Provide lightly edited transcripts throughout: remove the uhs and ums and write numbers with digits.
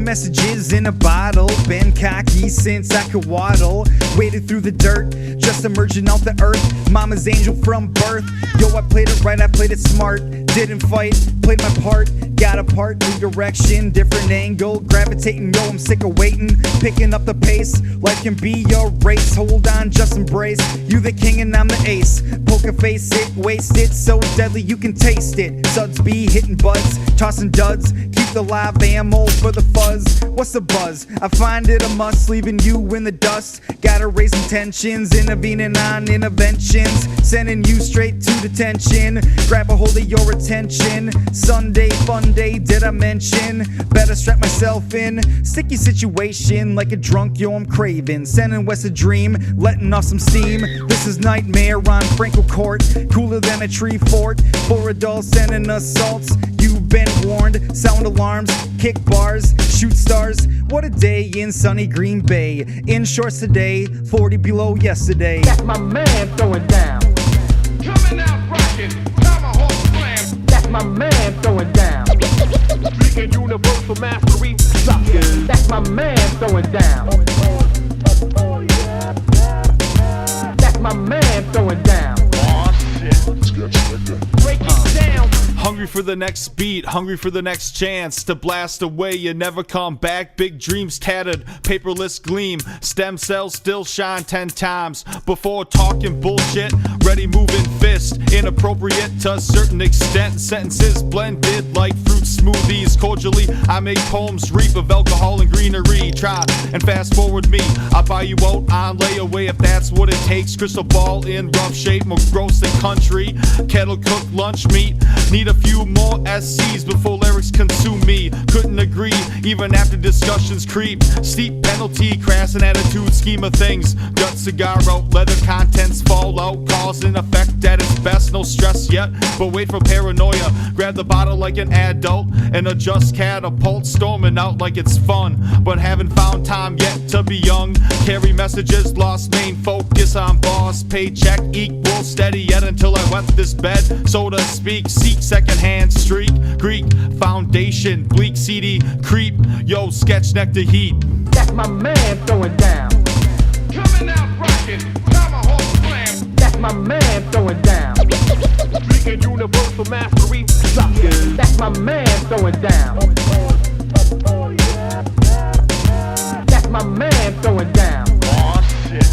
messages in a bottle. Been cocky since I could waddle. Waded through the dirt, just emerging off the earth. Mama's angel from birth. Yo, I played it right, I played it smart. Didn't fight, played my part. Got apart, new direction, different angle. Gravitating, yo, I'm sick of waiting. Picking up the pace, life can be your race. Hold on, just embrace. You the king and I'm the ace. Poker face it, waste it. So deadly you can taste it. Suds be hitting buds, tossing duds. Keep the live ammo for the fuzz. What's the buzz? I find it a must, leaving you in the dust. Gotta raise tensions, intervening on interventions. Sending you straight to detention. Grab a hold of your attention. Sunday, fun day, did I mention? Better strap myself in. Sticky situation, like a drunk, yo, I'm craving. Sending west a dream, letting off some steam. This is Nightmare on Frankel Court. Cooler than a tree fort. For adults sending assaults. You've been warned. Sound alarms, kick bars, shoot stars. What a day in sunny Green Bay. In shorts today, 40 below yesterday. That's my man throwing down. Coming out rocking, tomahawk slam. That's my man throwing down. Speaking universal mastery, suckers. That's my man throwing down. That's my man throwing down. Aw shit, Break it down. Hungry for the next beat, hungry for the next chance to blast away, you never come back. Big dreams tattered, paperless gleam. Stem cells still shine 10 times before talking bullshit. Ready moving fist, inappropriate to a certain extent. Sentences blended like fruit smoothies. Cordially, I make poems reap of alcohol and greenery. Try and fast forward me, I'll buy you out on layaway if that's what it takes. Crystal ball in rough shape, more gross than country. Kettle cooked lunch meat. Need a few more SCs before lyrics consume me. Couldn't agree, even after discussions creep. Steep penalty, crass and attitude, scheme of things. Gut cigar out, leather contents fall out. Cause and effect at its best, no stress yet, but wait for paranoia. Grab the bottle like an adult and adjust catapult. Storming out like it's fun, but haven't found time yet to be young. Carry messages, lost main focus on boss. Paycheck equal steady yet until I wet this bed, so to speak. Seek secondhand streak, Greek foundation, bleak seedy creep. Yo, sketch neck to heat. That's my man throwing down. coming out rocking, tomahawk slam. That's my man throwing down. Speaking universal mastery, suckers. That's my man throwing down. That's my man throwing down. Aw shit,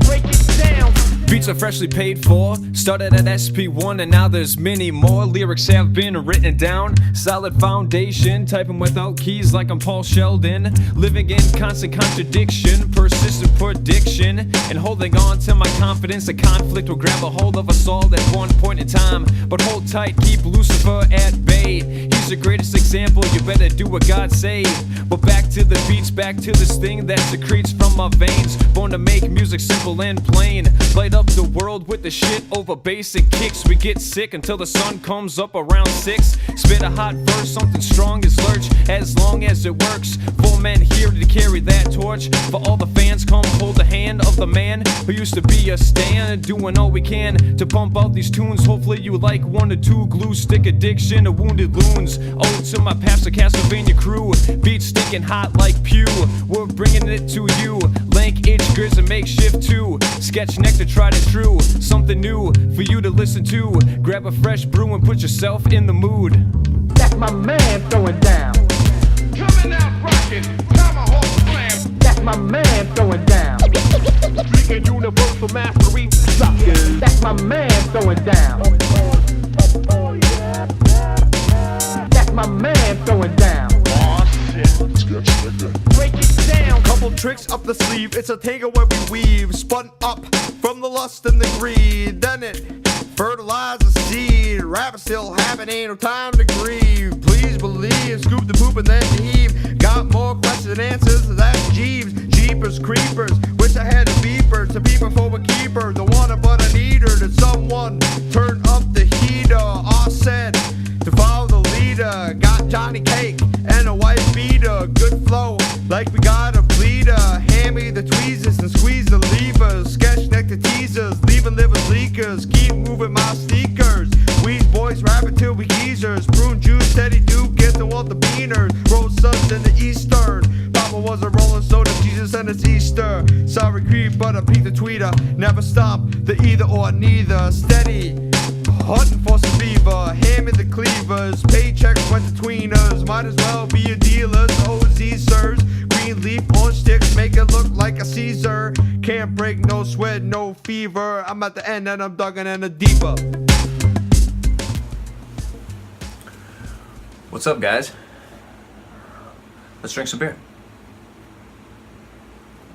Break it down. Beats are freshly paid for, started at SP1 and now there's many more. Lyrics have been written down, solid foundation. Typing without keys like I'm Paul Sheldon. Living in constant contradiction, persistent prediction. And holding on to my confidence, a conflict will grab a hold of us all at one point in time. But hold tight, keep Lucifer at bay. He's the greatest example, you better do what God say. But back to the beats, back to this thing that secretes from my veins. Born to make music simple and plain. Light up the world with the shit over basic kicks. We get sick until the sun comes up around 6. Spit a hot verse, something strong as lurch, as long as it works. 4 men here to carry that torch. For all the fans, come hold the hand of the man who used to be a stand. Doing all we can to pump out these tunes. Hopefully you like 1 or 2. Glue stick addiction to wounded loons. Ode to my paps, the Castlevania crew. Beats stinking hot like Pew. We're bringing it to you. Lank itch, grizz, and makeshift too. Sketch neck to try to true. Something new for you to listen to. Grab a fresh brew and put yourself in the mood. That's my man throwing down. coming out rocking, tomahawk slam. That's my man throwing down. Speaking universal mastery, suckers. That's my man throwing down. That's my man throwing down. Aw shit, Break it down. Couple tricks up the sleeve, it's a tango where we weave. Spun up from the lust and the greed. Done it, fertilize the seed. Rap is still happening, ain't no time to grieve. Please believe, scoop the poop and then heave. Got more questions and answers, that's Jeeves. Jeepers, creepers, wish I had a beeper. To beeper for a keeper, don't want it but I need her. Did someone turn up the heater? All said to follow the leader. Got Johnny Cake and a white beater. Good flow, like we got a bleeder. Hand me the tweezers and squeeze the levers. Sketch neck to teasers, leaving livers leakers. Keep moving my sneakers. Weed boys rapping till we geezers. Prune juice, Teddy Duke, get to all the beaners. Rose suns in the eastern. Papa was a rolling soda, Jesus and it's Easter. Sorry creep, but I beat the tweeter. Never stop, the either or neither. Steady, hunting for some beaver. Hand me the cleavers, paychecks went to tweeners. Might as well be a dealer's OZ serves. Green leaf on sticks, make it look like a Caesar. Can't break, no sweat, no fever. I'm at the end and I'm dugging in the deeper. What's up, guys? Let's drink some beer.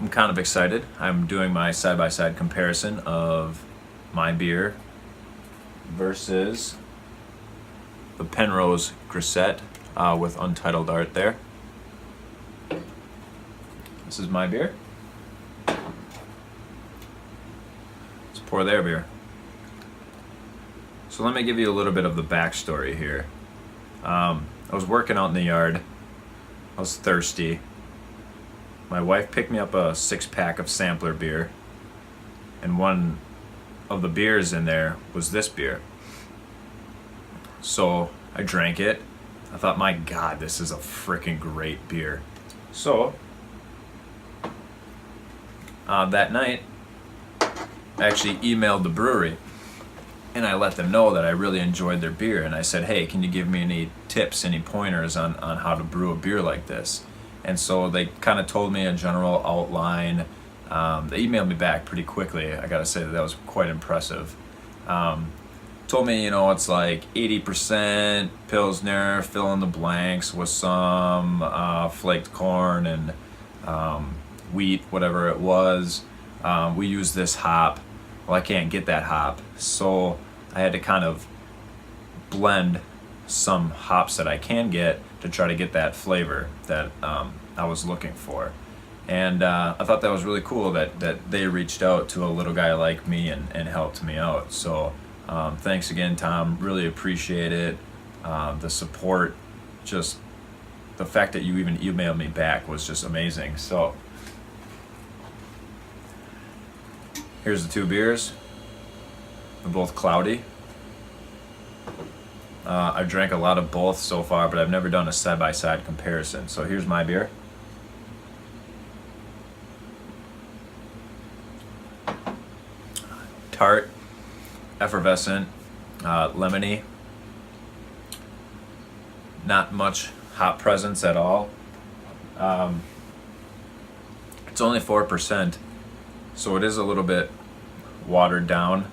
I'm kind of excited. I'm doing my side-by-side comparison of my beer versus the Penrose Grisette with untitled art there. This is my beer. Let's pour their beer. So let me give you a little bit of the backstory here. I was working out in the yard. I was thirsty. My wife picked me up a 6-pack of sampler beer, and one of the beers in there was this beer. So I drank it. I thought, my God, this is a freaking great beer. So that night, I actually emailed the brewery and I let them know that I really enjoyed their beer. And I said, hey, can you give me any tips, any pointers on how to brew a beer like this? And so they kind of told me a general outline. They emailed me back pretty quickly. I gotta say that was quite impressive. Told me, it's like 80% Pilsner, fill in the blanks with some flaked corn and wheat, whatever it was. We use this hop. Well, I can't get that hop, so I had to kind of blend some hops that I can get to try to get that flavor that I was looking for. And I thought that was really cool that they reached out to a little guy like me and helped me out. So thanks again, Tom. Really appreciate it. The support, just the fact that you even emailed me back was just amazing. So here's the two beers. They're both cloudy. I've drank a lot of both so far, but I've never done a side-by-side comparison. So here's my beer. Tart, effervescent, lemony. Not much hop presence at all. It's only 4%, so it is a little bit watered down.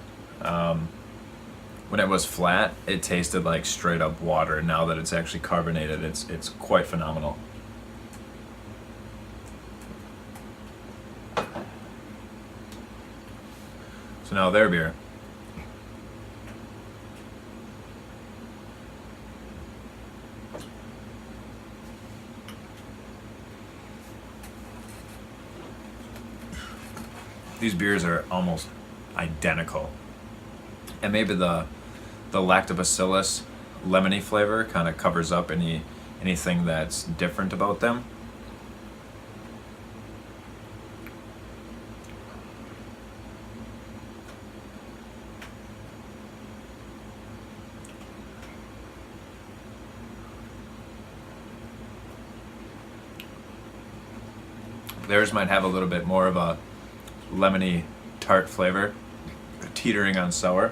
When it was flat, it tasted like straight up water. Now that it's actually carbonated, it's quite phenomenal. So now their beer. These beers are almost identical. And maybe the lactobacillus lemony flavor kind of covers up anything that's different about them. Theirs might have a little bit more of a lemony tart flavor, teetering on sour.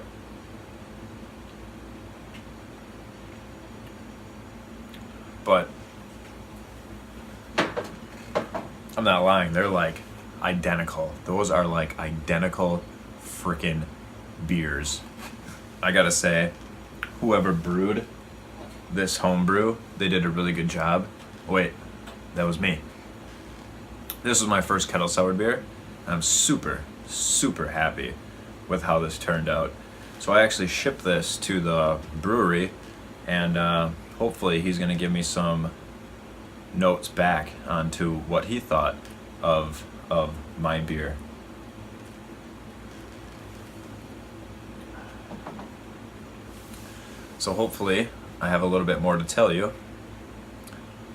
But I'm not lying, they're like identical. Those are like identical freaking beers. I gotta say, whoever brewed this homebrew, they did a really good job. Wait, that was me. This was my first kettle soured beer. I'm super, super happy with how this turned out. So I actually shipped this to the brewery, and hopefully he's gonna give me some notes back onto what he thought of my beer. So hopefully I have a little bit more to tell you,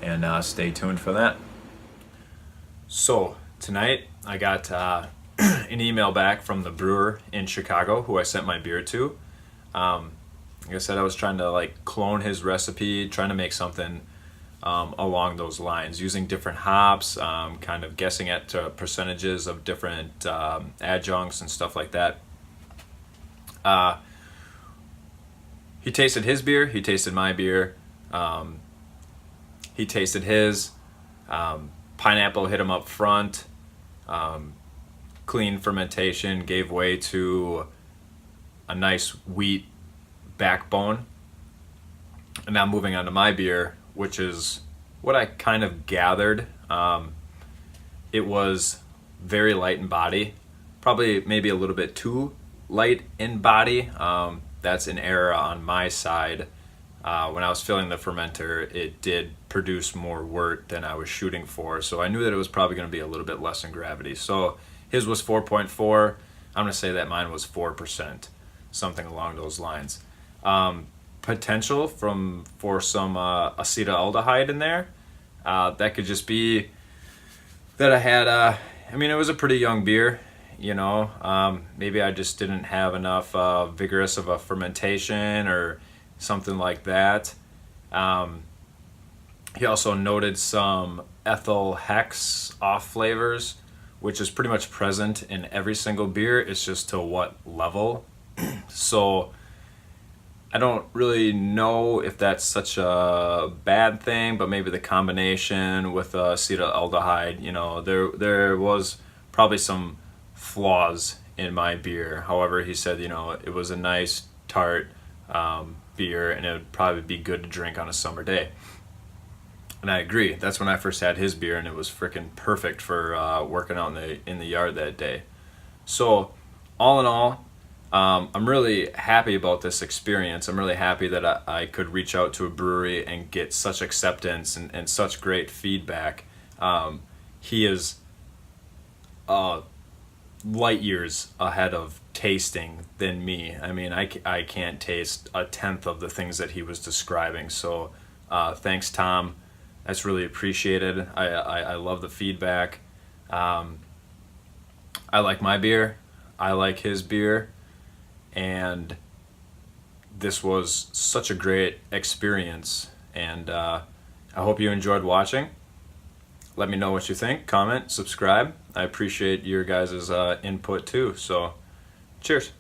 and stay tuned for that. So tonight I got an email back from the brewer in Chicago who I sent my beer to. Like I said, I was trying to like clone his recipe, trying to make something along those lines, using different hops, kind of guessing at percentages of different adjuncts and stuff like that. He tasted his beer, he tasted my beer, he tasted his. Pineapple hit him up front. Clean fermentation gave way to a nice wheat backbone. And now moving on to my beer, which is what I kind of gathered. It was very light in body, probably maybe a little bit too light in body. That's an error on my side. When I was filling the fermenter, it did produce more wort than I was shooting for, so I knew that it was probably going to be a little bit less in gravity. So his was 4.4. I'm going to say that mine was 4%, something along those lines. Potential for some acetaldehyde in there. That could just be that I had, I mean, it was a pretty young beer, you know. Maybe I just didn't have enough vigorous of a fermentation or something like that. He also noted some ethyl hex off flavors, which is pretty much present in every single beer. It's just to what level. So I don't really know if that's such a bad thing, but maybe the combination with acetaldehyde, you know, there was probably some flaws in my beer. However, he said, you know, it was a nice tart beer, and it would probably be good to drink on a summer day. And I agree. That's when I first had his beer, and it was freaking perfect for working out in the yard that day. So all in all, I'm really happy about this experience. I'm really happy that I could reach out to a brewery and get such acceptance and such great feedback. He is light years ahead of tasting than me. I mean, I can't taste a tenth of the things that he was describing. So thanks, Tom. That's really appreciated. I love the feedback. I like my beer. I like his beer. And this was such a great experience. And I hope you enjoyed watching. Let me know what you think. Comment, subscribe. I appreciate your guys' input too. So, cheers.